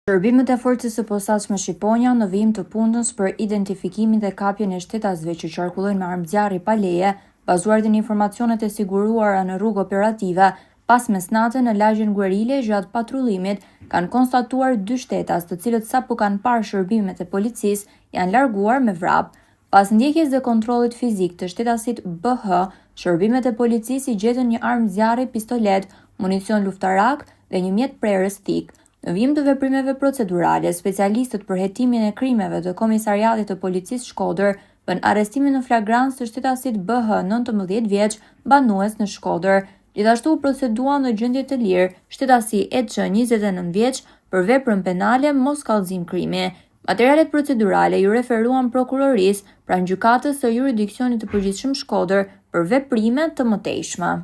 Shërbimet e forcës së posaçme Shqiponia në vijim të punës për identifikimin dhe kapjen e shtetasëve që qarkullojnë me armë zjarri pa leje, bazuar në informacionet e siguruara në rrugë operative, pas mesnatë në lagjen Guerile gjatë patrullimit, kanë konstatuar 2 shtetas, të cilët sapo kanë parë shërbimet e policisë, janë larguar me vrap. Pas ndjekjes dhe kontrollit fizik të shtetasit BH, shërbimet e policisë i gjetën një armë zjarri, pistolet, municion luftarak dhe një mjet prerës thik. Në vijim të veprimeve procedurale, specialistët për hetimin e krimeve të Komisariatit të Policisë Shkodër bën arrestimin në flagrancë të shtetasit BH 19 vjeç, banues në Shkodër. Gjithashtu u procedua në gjendje të lirë shtetasi EÇ 29 vjeç për veprën penale mos kallëzim krimi. Materialet procedurale ju referuan prokurorisë pranë gjykatës së jurisdiksionit të përgjithshëm Shkodër për veprime të mëtejshme.